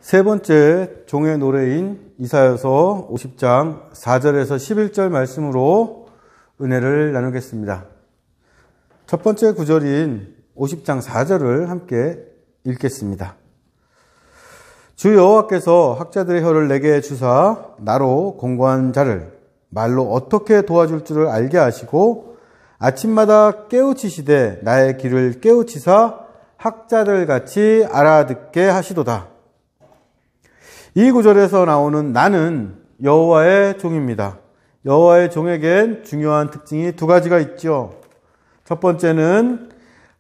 세 번째 종의 노래인 이사야서 50장 4절에서 11절 말씀으로 은혜를 나누겠습니다. 첫 번째 구절인 50장 4절을 함께 읽겠습니다. 주 여호와께서 학자들의 혀를 내게 주사 나로 공고한 자를 말로 어떻게 도와줄 줄을 알게 하시고 아침마다 깨우치시되 나의 귀를 깨우치사 학자들 같이 알아듣게 하시도다. 이 구절에서 나오는 나는 여호와의 종입니다. 여호와의 종에겐 중요한 특징이 두 가지가 있죠. 첫 번째는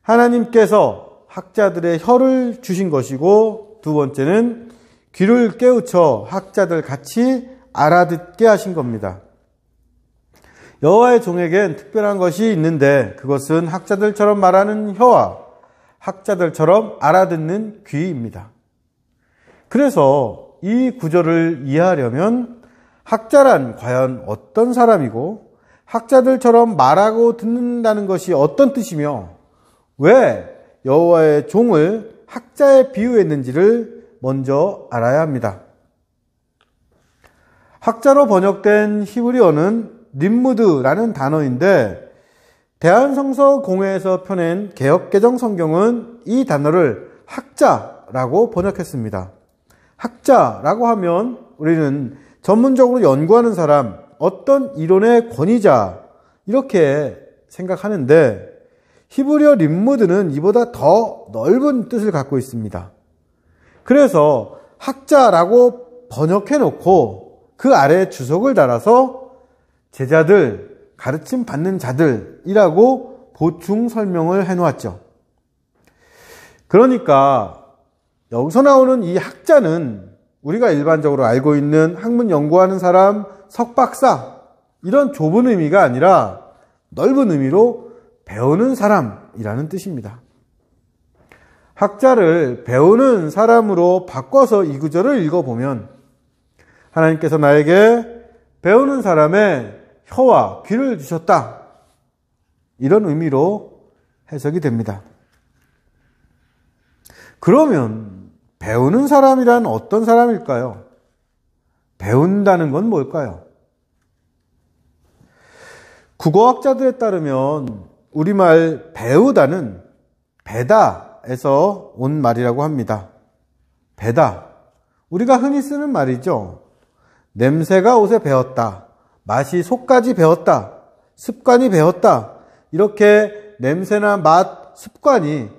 하나님께서 학자들의 혀를 주신 것이고, 두 번째는 귀를 깨우쳐 학자들 같이 알아듣게 하신 겁니다. 여호와의 종에겐 특별한 것이 있는데 그것은 학자들처럼 말하는 혀와 학자들처럼 알아듣는 귀입니다. 그래서 이 구절을 이해하려면 학자란 과연 어떤 사람이고 학자들처럼 말하고 듣는다는 것이 어떤 뜻이며 왜 여호와의 종을 학자에 비유했는지를 먼저 알아야 합니다. 학자로 번역된 히브리어는 림무드라는 단어인데 대한성서공회에서 펴낸 개역개정 성경은 이 단어를 학자라고 번역했습니다. 학자라고 하면 우리는 전문적으로 연구하는 사람, 어떤 이론의 권위자 이렇게 생각하는데 히브리어 림무드는 이보다 더 넓은 뜻을 갖고 있습니다. 그래서 학자라고 번역해놓고 그 아래에 주석을 달아서 제자들, 가르침 받는 자들이라고 보충 설명을 해놓았죠. 그러니까 여기서 나오는 이 학자는 우리가 일반적으로 알고 있는 학문 연구하는 사람, 석박사 이런 좁은 의미가 아니라 넓은 의미로 배우는 사람이라는 뜻입니다. 학자를 배우는 사람으로 바꿔서 이 구절을 읽어보면 하나님께서 나에게 배우는 사람의 혀와 귀를 주셨다. 이런 의미로 해석이 됩니다. 그러면 배우는 사람이란 어떤 사람일까요? 배운다는 건 뭘까요? 국어학자들에 따르면 우리말 배우다는 배다에서 온 말이라고 합니다. 배다. 우리가 흔히 쓰는 말이죠. 냄새가 옷에 배었다. 맛이 속까지 배었다. 습관이 배었다. 이렇게 냄새나 맛, 습관이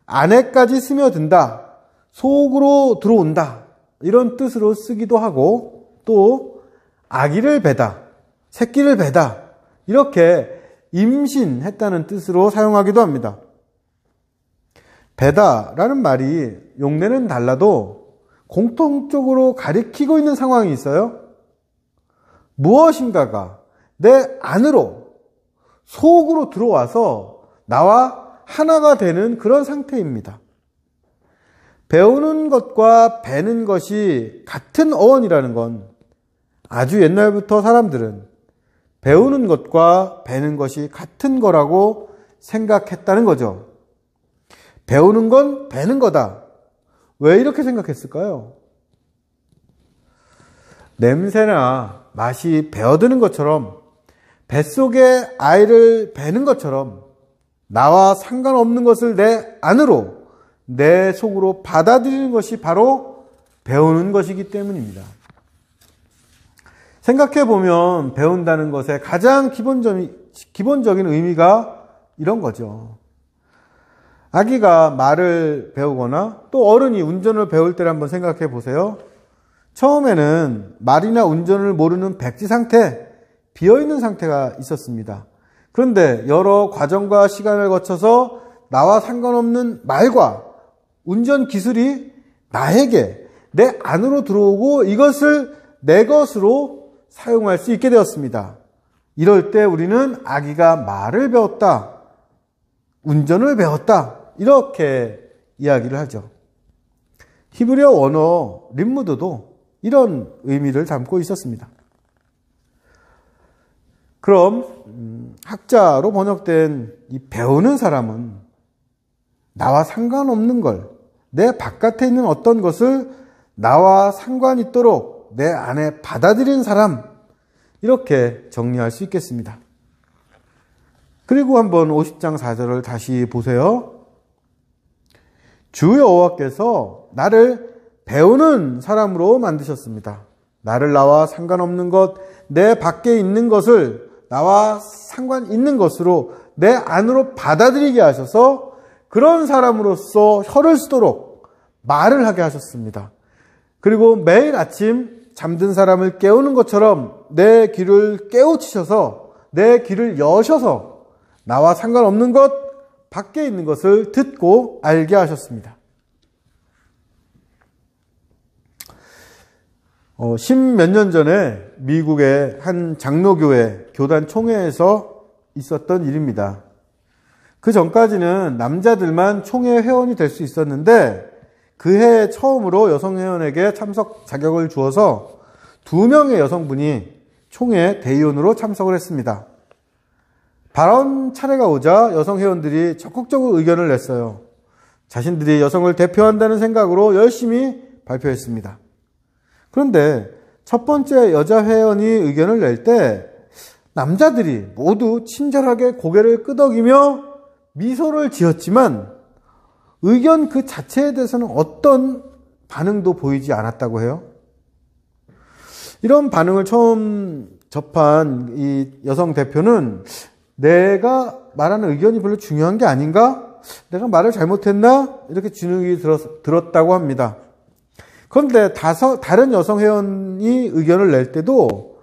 안에까지 스며든다. 속으로 들어온다. 이런 뜻으로 쓰기도 하고 또 아기를 배다. 새끼를 배다. 이렇게 임신했다는 뜻으로 사용하기도 합니다. 배다라는 말이 용례는 달라도 공통적으로 가리키고 있는 상황이 있어요. 무엇인가가 내 안으로 속으로 들어와서 나와 하나가 되는 그런 상태입니다. 배우는 것과 배는 것이 같은 어원이라는 건 아주 옛날부터 사람들은 배우는 것과 배는 것이 같은 거라고 생각했다는 거죠. 배우는 건 배는 거다. 왜 이렇게 생각했을까요? 냄새나 맛이 배어드는 것처럼 뱃속에 아이를 배는 것처럼 나와 상관없는 것을 내 안으로 내 속으로 받아들이는 것이 바로 배우는 것이기 때문입니다. 생각해보면 배운다는 것의 가장 기본적인 의미가 이런 거죠. 아기가 말을 배우거나 또 어른이 운전을 배울 때를 한번 생각해 보세요. 처음에는 말이나 운전을 모르는 백지 상태, 비어있는 상태가 있었습니다. 그런데 여러 과정과 시간을 거쳐서 나와 상관없는 말과 운전 기술이 나에게 내 안으로 들어오고 이것을 내 것으로 사용할 수 있게 되었습니다. 이럴 때 우리는 아기가 말을 배웠다, 운전을 배웠다 이렇게 이야기를 하죠. 히브리어 원어 림무드도 이런 의미를 담고 있었습니다. 그럼 학자로 번역된 이 배우는 사람은 나와 상관없는 걸, 내 바깥에 있는 어떤 것을 나와 상관 있도록 내 안에 받아들인 사람, 이렇게 정리할 수 있겠습니다. 그리고 한번 50장 4절을 다시 보세요. 주 여호와께서 나를 배우는 사람으로 만드셨습니다. 나를 나와 상관없는 것, 내 밖에 있는 것을 나와 상관 있는 것으로 내 안으로 받아들이게 하셔서 그런 사람으로서 혀를 쓰도록 말을 하게 하셨습니다. 그리고 매일 아침 잠든 사람을 깨우는 것처럼 내 귀를 깨우치셔서 내 귀를 여셔서 나와 상관없는 것, 밖에 있는 것을 듣고 알게 하셨습니다. 10몇 년 전에 미국의 한 장로교회 교단 총회에서 있었던 일입니다. 그 전까지는 남자들만 총회 회원이 될 수 있었는데 그해 처음으로 여성 회원에게 참석 자격을 주어서 2명의 여성분이 총회 대의원으로 참석을 했습니다. 발언 차례가 오자 여성 회원들이 적극적으로 의견을 냈어요. 자신들이 여성을 대표한다는 생각으로 열심히 발표했습니다. 그런데 첫 번째 여자 회원이 의견을 낼 때 남자들이 모두 친절하게 고개를 끄덕이며 미소를 지었지만 의견 그 자체에 대해서는 어떤 반응도 보이지 않았다고 해요. 이런 반응을 처음 접한 이 여성 대표는 내가 말하는 의견이 별로 중요한 게 아닌가? 내가 말을 잘못했나? 이렇게 주눅이 들었다고 합니다. 그런데 다른 여성 회원이 의견을 낼 때도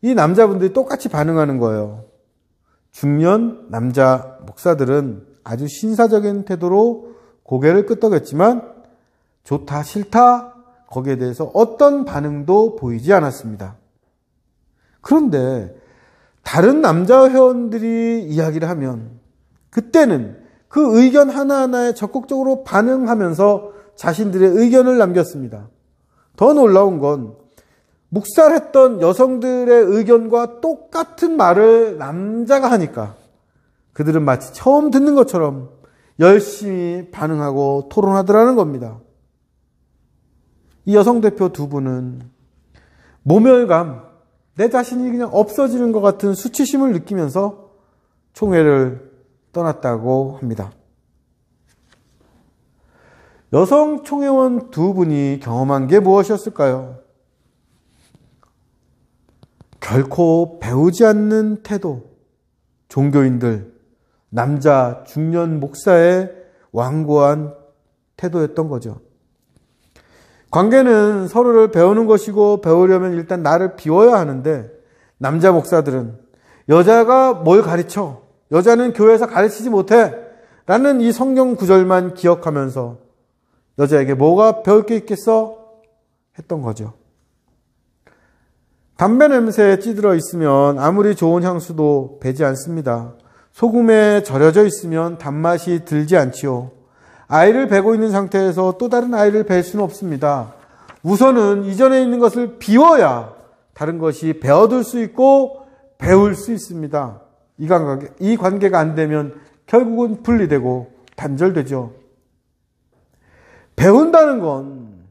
이 남자분들이 똑같이 반응하는 거예요. 중년 남자 목사들은 아주 신사적인 태도로 고개를 끄덕였지만 좋다 싫다 거기에 대해서 어떤 반응도 보이지 않았습니다. 그런데 다른 남자 회원들이 이야기를 하면 그때는 그 의견 하나하나에 적극적으로 반응하면서 자신들의 의견을 남겼습니다. 더 놀라운 건 묵살했던 여성들의 의견과 똑같은 말을 남자가 하니까 그들은 마치 처음 듣는 것처럼 열심히 반응하고 토론하더라는 겁니다. 이 여성 대표 두 분은 모멸감, 내 자신이 그냥 없어지는 것 같은 수치심을 느끼면서 총회를 떠났다고 합니다. 여성 총회원 두 분이 경험한 게 무엇이었을까요? 결코 배우지 않는 태도, 종교인들, 남자 중년 목사의 완고한 태도였던 거죠. 관계는 서로를 배우는 것이고 배우려면 일단 나를 비워야 하는데 남자 목사들은 여자가 뭘 가르쳐? 여자는 교회에서 가르치지 못해? 라는 이 성경 구절만 기억하면서 여자에게 뭐가 배울 게 있겠어? 했던 거죠. 담배 냄새에 찌들어 있으면 아무리 좋은 향수도 배지 않습니다. 소금에 절여져 있으면 단맛이 들지 않지요. 아이를 베고 있는 상태에서 또 다른 아이를 벨 수는 없습니다. 우선은 이전에 있는 것을 비워야 다른 것이 배워둘 수 있고 배울 수 있습니다. 이 관계가 안 되면 결국은 분리되고 단절되죠. 배운다는 건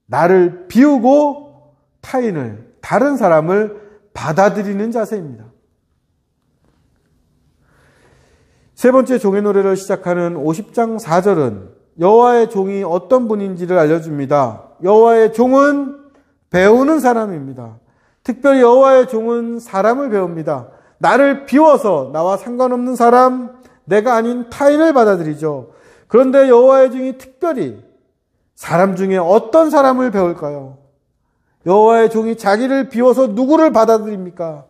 나를 비우고 타인을, 다른 사람을 받아들이는 자세입니다. 세 번째 종의 노래를 시작하는 50장 4절은 여호와의 종이 어떤 분인지를 알려줍니다. 여호와의 종은 배우는 사람입니다. 특별히 여호와의 종은 사람을 배웁니다. 나를 비워서 나와 상관없는 사람, 내가 아닌 타인을 받아들이죠. 그런데 여호와의 종이 특별히 사람 중에 어떤 사람을 배울까요? 여호와의 종이 자기를 비워서 누구를 받아들입니까?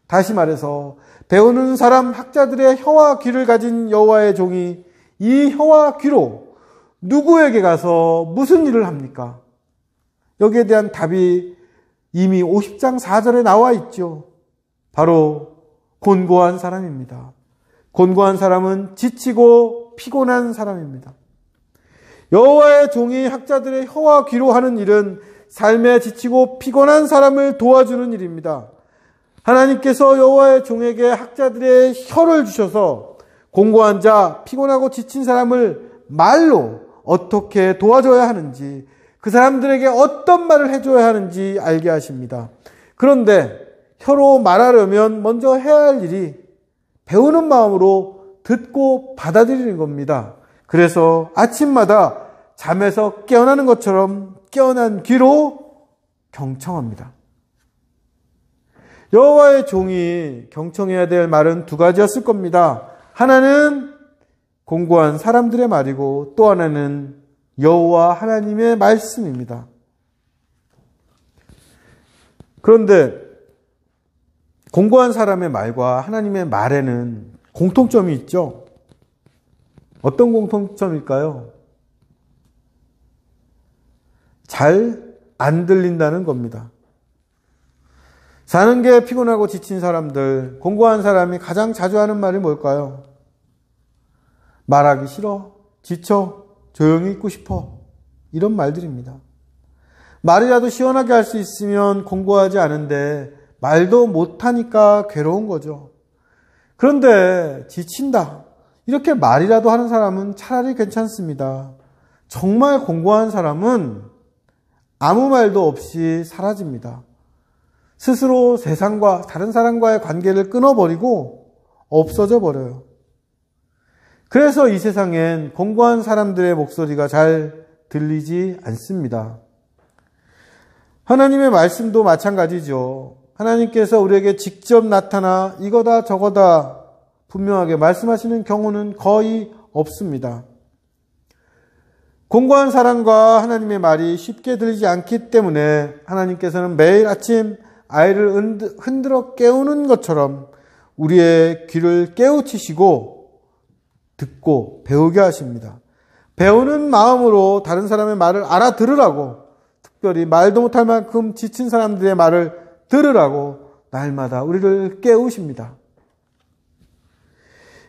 다시 말해서 배우는 사람, 학자들의 혀와 귀를 가진 여호와의 종이 이 혀와 귀로 누구에게 가서 무슨 일을 합니까? 여기에 대한 답이 이미 50장 4절에 나와 있죠. 바로 곤고한 사람입니다. 곤고한 사람은 지치고 피곤한 사람입니다. 여호와의 종이 학자들의 혀와 귀로 하는 일은 삶에 지치고 피곤한 사람을 도와주는 일입니다. 하나님께서 여호와의 종에게 학자들의 혀를 주셔서 공고한 자, 피곤하고 지친 사람을 말로 어떻게 도와줘야 하는지, 그 사람들에게 어떤 말을 해줘야 하는지 알게 하십니다. 그런데 혀로 말하려면 먼저 해야 할 일이 배우는 마음으로 듣고 받아들이는 겁니다. 그래서 아침마다 잠에서 깨어나는 것처럼 깨어난 귀로 경청합니다. 여호와의 종이 경청해야 될 말은 두 가지였을 겁니다. 하나는 공고한 사람들의 말이고 또 하나는 여호와 하나님의 말씀입니다. 그런데 공고한 사람의 말과 하나님의 말에는 공통점이 있죠. 어떤 공통점일까요? 잘 안 들린다는 겁니다. 사는 게 피곤하고 지친 사람들, 공고한 사람이 가장 자주 하는 말이 뭘까요? 말하기 싫어, 지쳐, 조용히 있고 싶어. 이런 말들입니다. 말이라도 시원하게 할 수 있으면 공고하지 않은데 말도 못하니까 괴로운 거죠. 그런데 지친다. 이렇게 말이라도 하는 사람은 차라리 괜찮습니다. 정말 공고한 사람은 아무 말도 없이 사라집니다. 스스로 세상과 다른 사람과의 관계를 끊어버리고 없어져 버려요. 그래서 이 세상엔 공고한 사람들의 목소리가 잘 들리지 않습니다. 하나님의 말씀도 마찬가지죠. 하나님께서 우리에게 직접 나타나 이거다 저거다 분명하게 말씀하시는 경우는 거의 없습니다. 공고한 사람과 하나님의 말이 쉽게 들리지 않기 때문에 하나님께서는 매일 아침 아이를 흔들어 깨우는 것처럼 우리의 귀를 깨우치시고 듣고 배우게 하십니다. 배우는 마음으로 다른 사람의 말을 알아들으라고, 특별히 말도 못할 만큼 지친 사람들의 말을 들으라고 날마다 우리를 깨우십니다.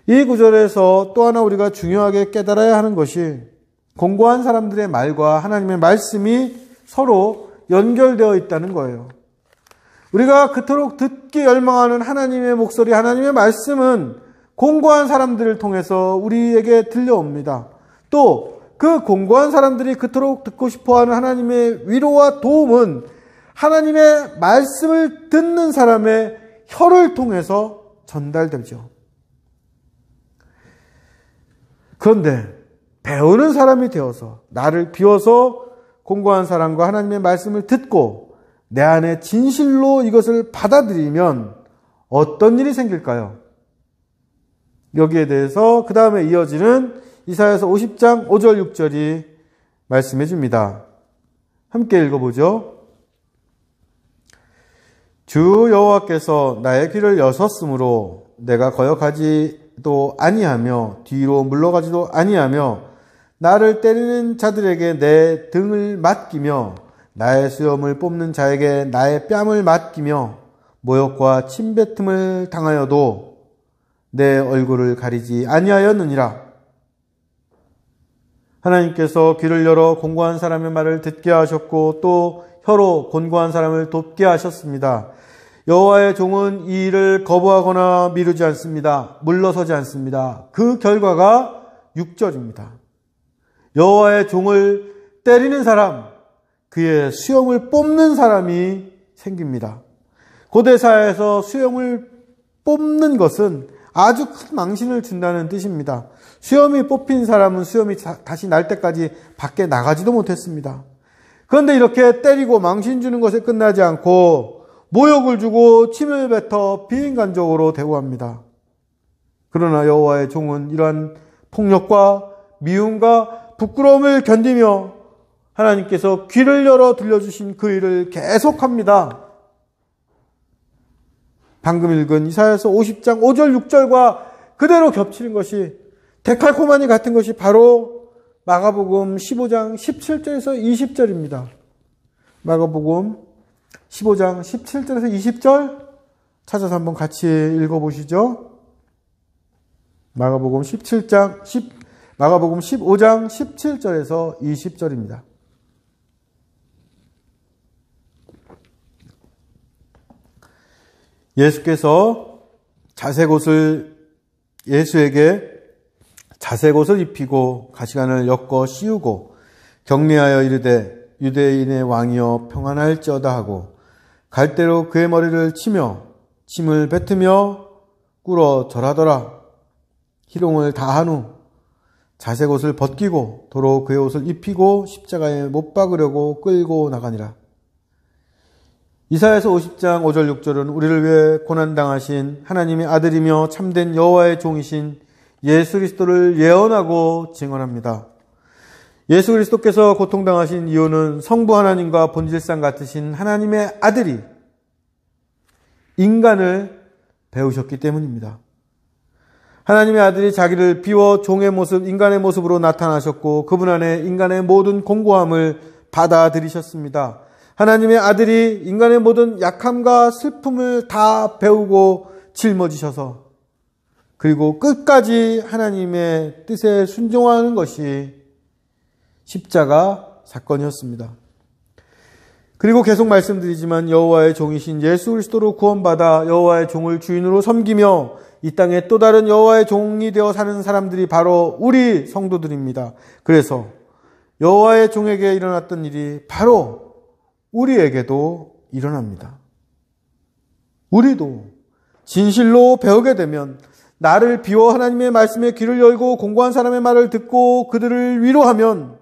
이 구절에서 또 하나 우리가 중요하게 깨달아야 하는 것이 공고한 사람들의 말과 하나님의 말씀이 서로 연결되어 있다는 거예요. 우리가 그토록 듣기 열망하는 하나님의 목소리, 하나님의 말씀은 공고한 사람들을 통해서 우리에게 들려옵니다. 또 그 공고한 사람들이 그토록 듣고 싶어하는 하나님의 위로와 도움은 하나님의 말씀을 듣는 사람의 혀를 통해서 전달되죠. 그런데 배우는 사람이 되어서 나를 비워서 공고한 사람과 하나님의 말씀을 듣고 내 안에 진실로 이것을 받아들이면 어떤 일이 생길까요? 여기에 대해서 그 다음에 이어지는 이사야서 50장 5절 6절이 말씀해 줍니다. 함께 읽어보죠. 주 여호와께서 나의 귀를 여셨으므로 내가 거역하지도 아니하며 뒤로 물러가지도 아니하며 나를 때리는 자들에게 내 등을 맡기며 나의 수염을 뽑는 자에게 나의 뺨을 맡기며 모욕과 침뱉음을 당하여도 내 얼굴을 가리지 아니하였느니라. 하나님께서 귀를 열어 공고한 사람의 말을 듣게 하셨고 또 혀로 곤고한 사람을 돕게 하셨습니다. 여호와의 종은 이 일을 거부하거나 미루지 않습니다. 물러서지 않습니다. 그 결과가 6절입니다. 여호와의 종을 때리는 사람, 그의 수염을 뽑는 사람이 생깁니다. 고대 사회에서 수염을 뽑는 것은 아주 큰 망신을 준다는 뜻입니다. 수염이 뽑힌 사람은 수염이 다시 날 때까지 밖에 나가지도 못했습니다. 그런데 이렇게 때리고 망신 주는 것에 끝나지 않고 모욕을 주고 침을 뱉어 비인간적으로 대우합니다. 그러나 여호와의 종은 이러한 폭력과 미움과 부끄러움을 견디며 하나님께서 귀를 열어 들려주신 그 일을 계속합니다. 방금 읽은 이사야서 50장 5절 6절과 그대로 겹치는 것이 데칼코마니 같은 것이 바로 마가복음 15장 17절에서 20절입니다. 마가복음 15장 17절에서 20절 찾아서 한번 같이 읽어보시죠. 마가복음 15장 17절에서 20절입니다. 예수께서 예수에게 자색옷을 입히고 가시관을 엮어 씌우고 격려하여 이르되 유대인의 왕이여 평안할지어다 하고 갈대로 그의 머리를 치며 침을 뱉으며 꿇어 절하더라. 희롱을 다한 후 자색 옷을 벗기고 도로 그의 옷을 입히고 십자가에 못 박으려고 끌고 나가니라. 이사야서 50장 5절 6절은 우리를 위해 고난당하신 하나님의 아들이며 참된 여호와의 종이신 예수 그리스도를 예언하고 증언합니다. 예수 그리스도께서 고통당하신 이유는 성부 하나님과 본질상 같으신 하나님의 아들이 인간을 배우셨기 때문입니다. 하나님의 아들이 자기를 비워 종의 모습, 인간의 모습으로 나타나셨고 그분 안에 인간의 모든 공고함을 받아들이셨습니다. 하나님의 아들이 인간의 모든 약함과 슬픔을 다 배우고 짊어지셔서 그리고 끝까지 하나님의 뜻에 순종하는 것이 십자가 사건이었습니다. 그리고 계속 말씀드리지만 여호와의 종이신 예수 그리스도로 구원받아 여호와의 종을 주인으로 섬기며 이 땅에 또 다른 여호와의 종이 되어 사는 사람들이 바로 우리 성도들입니다. 그래서 여호와의 종에게 일어났던 일이 바로 우리에게도 일어납니다. 우리도 진실로 배우게 되면 나를 비워 하나님의 말씀에 귀를 열고 공고한 사람의 말을 듣고 그들을 위로하면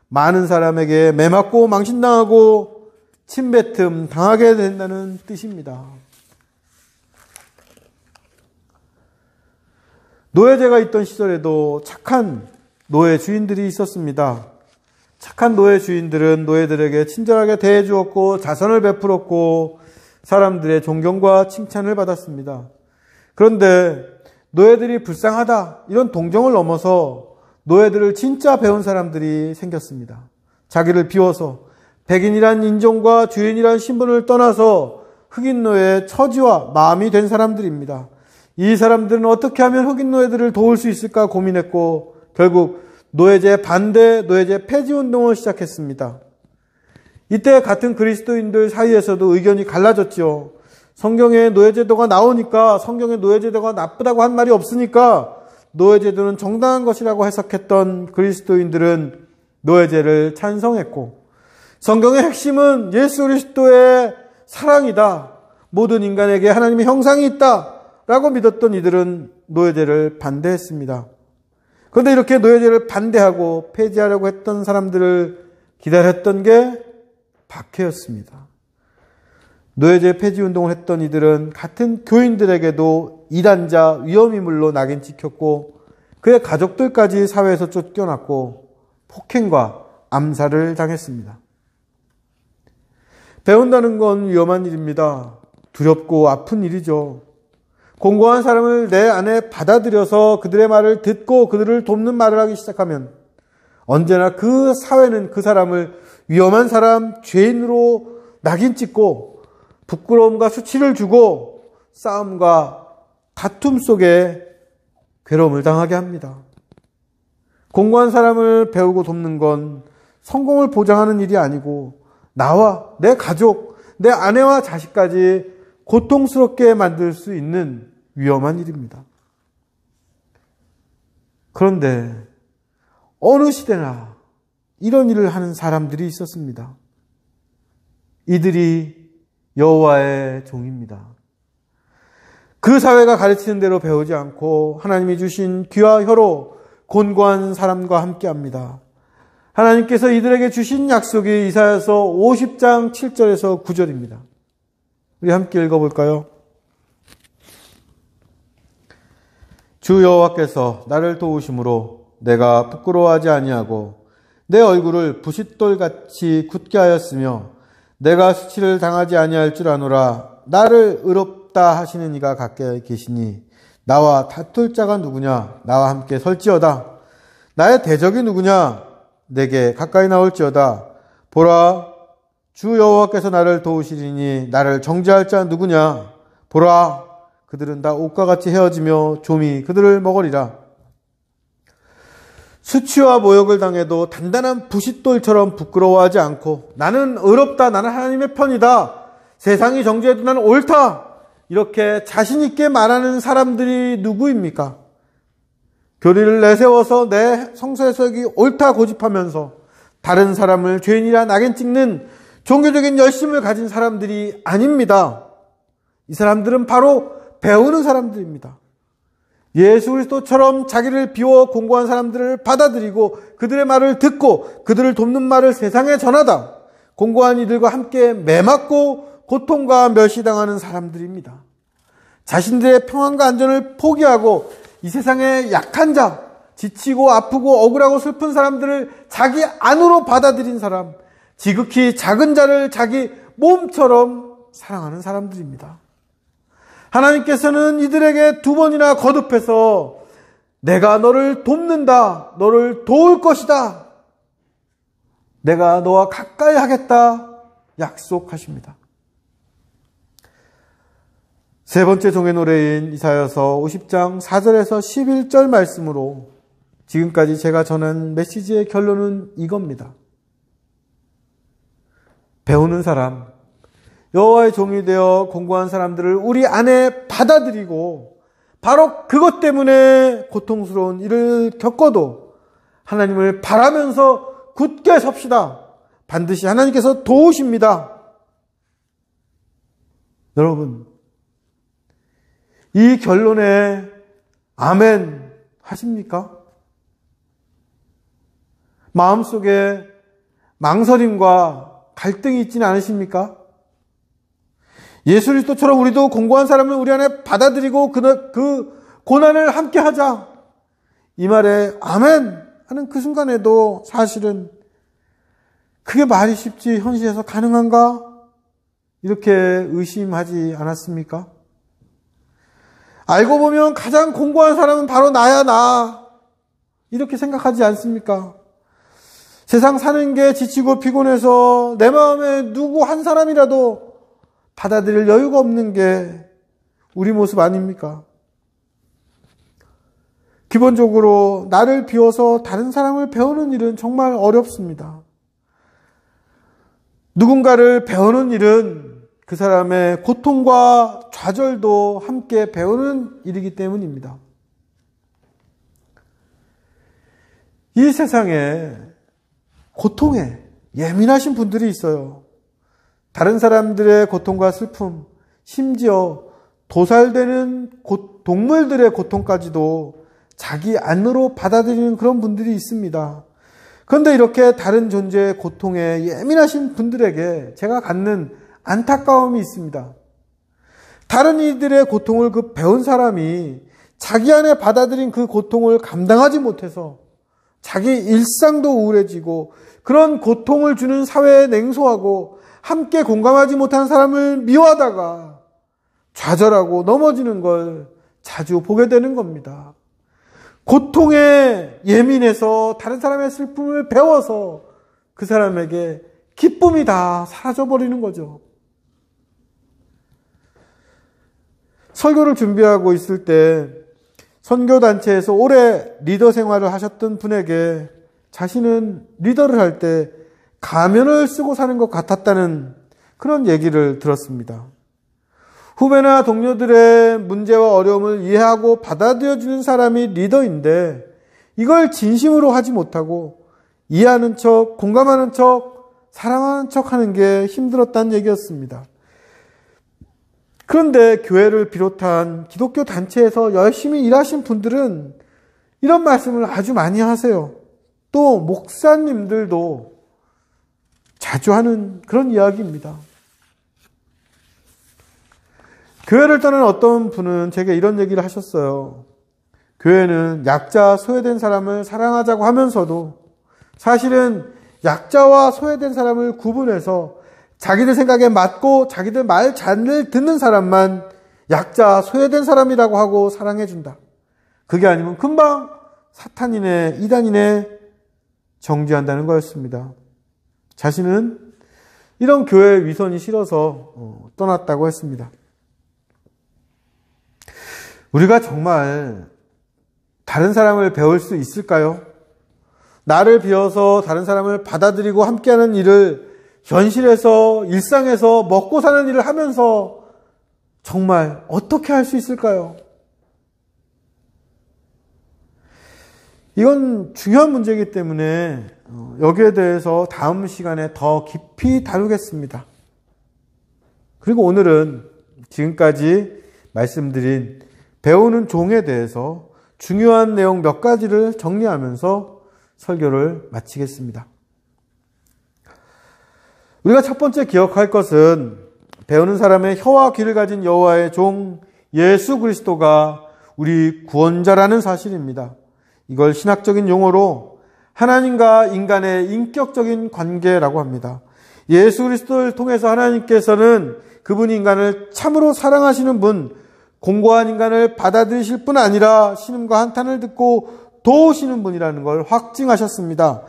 많은 사람에게 매맞고 망신당하고 침뱉음 당하게 된다는 뜻입니다. 노예제가 있던 시절에도 착한 노예 주인들이 있었습니다. 착한 노예 주인들은 노예들에게 친절하게 대해주었고 자선을 베풀었고 사람들의 존경과 칭찬을 받았습니다. 그런데 노예들이 불쌍하다 이런 동정을 넘어서 노예들을 진짜 배운 사람들이 생겼습니다. 자기를 비워서 백인이란 인종과 주인이란 신분을 떠나서 흑인 노예의 처지와 마음이 된 사람들입니다. 이 사람들은 어떻게 하면 흑인 노예들을 도울 수 있을까 고민했고 결국 노예제 반대, 노예제 폐지 운동을 시작했습니다. 이때 같은 그리스도인들 사이에서도 의견이 갈라졌죠. 성경에 노예제도가 나오니까 성경에 노예제도가 나쁘다고 한 말이 없으니까 노예제도는 정당한 것이라고 해석했던 그리스도인들은 노예제를 찬성했고 성경의 핵심은 예수 그리스도의 사랑이다. 모든 인간에게 하나님의 형상이 있다. 라고 믿었던 이들은 노예제를 반대했습니다. 그런데 이렇게 노예제를 반대하고 폐지하려고 했던 사람들을 기다렸던 게 박해였습니다. 노예제 폐지 운동을 했던 이들은 같은 교인들에게도 이단자 위험인물로 낙인 찍혔고 그의 가족들까지 사회에서 쫓겨났고 폭행과 암살을 당했습니다. 배운다는 건 위험한 일입니다. 두렵고 아픈 일이죠. 공고한 사람을 내 안에 받아들여서 그들의 말을 듣고 그들을 돕는 말을 하기 시작하면 언제나 그 사회는 그 사람을 위험한 사람, 죄인으로 낙인 찍고 부끄러움과 수치를 주고 싸움과 다툼 속에 괴로움을 당하게 합니다. 공고한 사람을 배우고 돕는 건 성공을 보장하는 일이 아니고 나와 내 가족, 내 아내와 자식까지 고통스럽게 만들 수 있는 위험한 일입니다. 그런데 어느 시대나 이런 일을 하는 사람들이 있었습니다. 이들이 여호와의 종입니다. 그 사회가 가르치는 대로 배우지 않고 하나님이 주신 귀와 혀로 곤고한 사람과 함께합니다. 하나님께서 이들에게 주신 약속이 이사야서 50장 7절에서 9절입니다. 우리 함께 읽어볼까요? 주 여호와께서 나를 도우심으로 내가 부끄러워하지 아니하고 내 얼굴을 부싯돌같이 굳게 하였으며 내가 수치를 당하지 아니할 줄 아노라. 나를 의롭다 하시는 이가 가까이 계시니 나와 다툴 자가 누구냐? 나와 함께 설지어다. 나의 대적이 누구냐? 내게 가까이 나올지어다. 보라, 주 여호와께서 나를 도우시리니 나를 정죄할 자 누구냐? 보라, 그들은 다 옷과 같이 헤어지며 좀이 그들을 먹으리라. 수치와 모욕을 당해도 단단한 부싯돌처럼 부끄러워하지 않고 나는 의롭다, 나는 하나님의 편이다, 세상이 정죄해도 나는 옳다, 이렇게 자신 있게 말하는 사람들이 누구입니까? 교리를 내세워서 내 성서해석이 옳다 고집하면서 다른 사람을 죄인이라 낙인 찍는 종교적인 열심을 가진 사람들이 아닙니다. 이 사람들은 바로 배우는 사람들입니다. 예수 그리스도처럼 자기를 비워 공고한 사람들을 받아들이고 그들의 말을 듣고 그들을 돕는 말을 세상에 전하다 공고한 이들과 함께 매맞고 고통과 멸시당하는 사람들입니다. 자신들의 평안과 안전을 포기하고 이 세상의 약한 자, 지치고 아프고 억울하고 슬픈 사람들을 자기 안으로 받아들인 사람, 지극히 작은 자를 자기 몸처럼 사랑하는 사람들입니다. 하나님께서는 이들에게 2번이나 거듭해서 내가 너를 돕는다, 너를 도울 것이다, 내가 너와 가까이 하겠다 약속하십니다. 세 번째 종의 노래인 이사야서 50장 4절에서 11절 말씀으로 지금까지 제가 전한 메시지의 결론은 이겁니다. 배우는 사람, 여호와의 종이 되어 공고한 사람들을 우리 안에 받아들이고 바로 그것 때문에 고통스러운 일을 겪어도 하나님을 바라면서 굳게 섭시다. 반드시 하나님께서 도우십니다. 여러분, 이 결론에 아멘 하십니까? 마음속에 망설임과 갈등이 있지는 않으십니까? 예수 그리스도처럼 우리도 공고한 사람을 우리 안에 받아들이고 그 고난을 함께 하자. 이 말에 아멘 하는 그 순간에도 사실은 그게 말이 쉽지 현실에서 가능한가? 이렇게 의심하지 않았습니까? 알고 보면 가장 공고한 사람은 바로 나야, 나. 이렇게 생각하지 않습니까? 세상 사는 게 지치고 피곤해서 내 마음에 누구 한 사람이라도 받아들일 여유가 없는 게 우리 모습 아닙니까? 기본적으로 나를 비워서 다른 사람을 배우는 일은 정말 어렵습니다. 누군가를 배우는 일은 그 사람의 고통과 좌절도 함께 배우는 일이기 때문입니다. 이 세상에 고통에 예민하신 분들이 있어요. 다른 사람들의 고통과 슬픔, 심지어 도살되는 동물들의 고통까지도 자기 안으로 받아들이는 그런 분들이 있습니다. 그런데 이렇게 다른 존재의 고통에 예민하신 분들에게 제가 갖는 안타까움이 있습니다. 다른 이들의 고통을 그 배운 사람이 자기 안에 받아들인 그 고통을 감당하지 못해서 자기 일상도 우울해지고 그런 고통을 주는 사회에 냉소하고 함께 공감하지 못하는 사람을 미워하다가 좌절하고 넘어지는 걸 자주 보게 되는 겁니다. 고통에 예민해서 다른 사람의 슬픔을 배워서 그 사람에게 기쁨이 다 사라져버리는 거죠. 설교를 준비하고 있을 때 선교단체에서 오래 리더 생활을 하셨던 분에게 자신은 리더를 할 때 가면을 쓰고 사는 것 같았다는 그런 얘기를 들었습니다. 후배나 동료들의 문제와 어려움을 이해하고 받아들여주는 사람이 리더인데 이걸 진심으로 하지 못하고 이해하는 척, 공감하는 척, 사랑하는 척 하는 게 힘들었다는 얘기였습니다. 그런데 교회를 비롯한 기독교 단체에서 열심히 일하신 분들은 이런 말씀을 아주 많이 하세요. 또 목사님들도 자주 하는 그런 이야기입니다. 교회를 떠난 어떤 분은 제게 이런 얘기를 하셨어요. 교회는 약자, 소외된 사람을 사랑하자고 하면서도 사실은 약자와 소외된 사람을 구분해서 자기들 생각에 맞고 자기들 말 잘 듣는 사람만 약자, 소외된 사람이라고 하고 사랑해준다. 그게 아니면 금방 사탄이네, 이단이네 정죄한다는 거였습니다. 자신은 이런 교회의 위선이 싫어서 떠났다고 했습니다. 우리가 정말 다른 사람을 배울 수 있을까요? 나를 비워서 다른 사람을 받아들이고 함께하는 일을 현실에서, 일상에서 먹고 사는 일을 하면서 정말 어떻게 할 수 있을까요? 이건 중요한 문제이기 때문에 여기에 대해서 다음 시간에 더 깊이 다루겠습니다. 그리고 오늘은 지금까지 말씀드린 배우는 종에 대해서 중요한 내용 몇 가지를 정리하면서 설교를 마치겠습니다. 우리가 첫 번째 기억할 것은 배우는 사람의 혀와 귀를 가진 여호와의 종 예수 그리스도가 우리 구원자라는 사실입니다. 이걸 신학적인 용어로 하나님과 인간의 인격적인 관계라고 합니다. 예수 그리스도를 통해서 하나님께서는 그분 인간을 참으로 사랑하시는 분, 공고한 인간을 받아들이실 뿐 아니라 신음과 한탄을 듣고 도우시는 분이라는 걸 확증하셨습니다.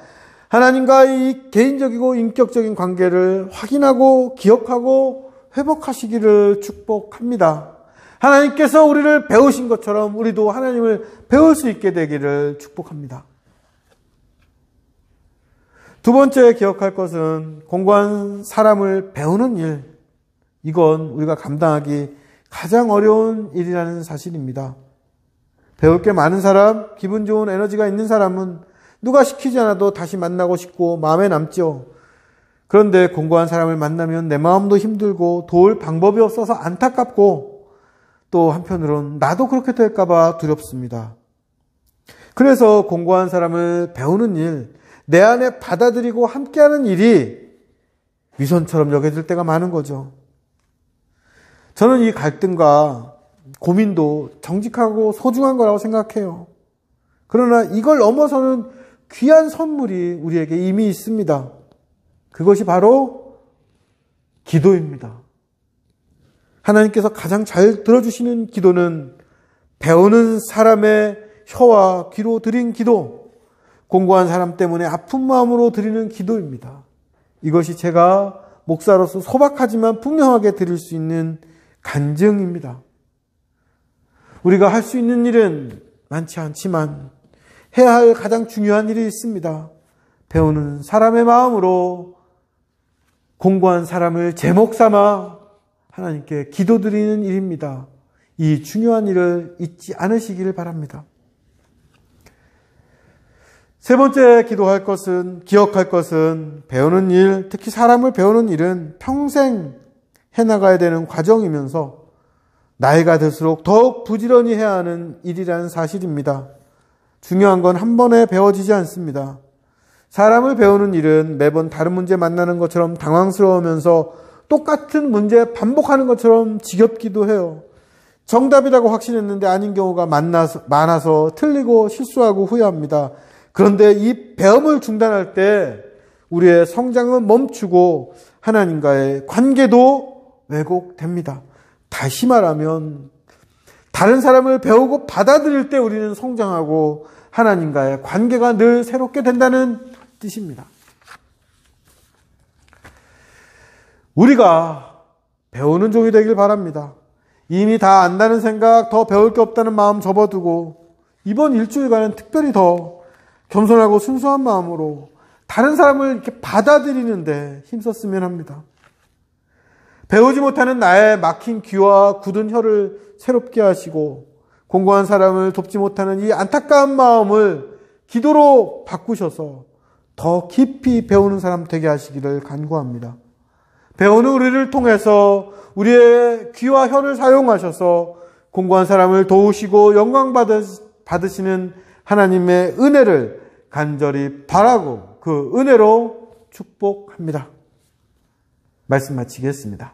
하나님과의 이 개인적이고 인격적인 관계를 확인하고 기억하고 회복하시기를 축복합니다. 하나님께서 우리를 배우신 것처럼 우리도 하나님을 배울 수 있게 되기를 축복합니다. 두 번째 기억할 것은 공고한 사람을 배우는 일. 이건 우리가 감당하기 가장 어려운 일이라는 사실입니다. 배울 게 많은 사람, 기분 좋은 에너지가 있는 사람은 누가 시키지 않아도 다시 만나고 싶고 마음에 남죠. 그런데 공고한 사람을 만나면 내 마음도 힘들고 도울 방법이 없어서 안타깝고 또 한편으론 나도 그렇게 될까봐 두렵습니다. 그래서 공고한 사람을 배우는 일, 내 안에 받아들이고 함께하는 일이 위선처럼 여겨질 때가 많은 거죠. 저는 이 갈등과 고민도 정직하고 소중한 거라고 생각해요. 그러나 이걸 넘어서는 귀한 선물이 우리에게 이미 있습니다. 그것이 바로 기도입니다. 하나님께서 가장 잘 들어주시는 기도는 배우는 사람의 혀와 귀로 드린 기도, 공고한 사람 때문에 아픈 마음으로 드리는 기도입니다. 이것이 제가 목사로서 소박하지만 분명하게 드릴 수 있는 간증입니다. 우리가 할 수 있는 일은 많지 않지만 해야 할 가장 중요한 일이 있습니다. 배우는 사람의 마음으로 공고한 사람을 제목 삼아 하나님께 기도드리는 일입니다. 이 중요한 일을 잊지 않으시기를 바랍니다. 세 번째 기억할 것은 배우는 일, 특히 사람을 배우는 일은 평생 해나가야 되는 과정이면서 나이가 들수록 더욱 부지런히 해야 하는 일이라는 사실입니다. 중요한 건 한 번에 배워지지 않습니다. 사람을 배우는 일은 매번 다른 문제 만나는 것처럼 당황스러우면서 똑같은 문제 반복하는 것처럼 지겹기도 해요. 정답이라고 확신했는데 아닌 경우가 많아서 틀리고 실수하고 후회합니다. 그런데 이 배움을 중단할 때 우리의 성장은 멈추고 하나님과의 관계도 왜곡됩니다. 다시 말하면 다른 사람을 배우고 받아들일 때 우리는 성장하고 하나님과의 관계가 늘 새롭게 된다는 뜻입니다. 우리가 배우는 종이 되길 바랍니다. 이미 다 안다는 생각, 더 배울 게 없다는 마음 접어두고 이번 일주일간은 특별히 더 겸손하고 순수한 마음으로 다른 사람을 이렇게 받아들이는데 힘썼으면 합니다. 배우지 못하는 나의 막힌 귀와 굳은 혀를 새롭게 하시고 공고한 사람을 돕지 못하는 이 안타까운 마음을 기도로 바꾸셔서 더 깊이 배우는 사람 되게 하시기를 간구합니다. 배우는 우리를 통해서 우리의 귀와 혀를 사용하셔서 공고한 사람을 도우시고 영광 받으시는 하나님의 은혜를 간절히 바라고 그 은혜로 축복합니다. 말씀 마치겠습니다.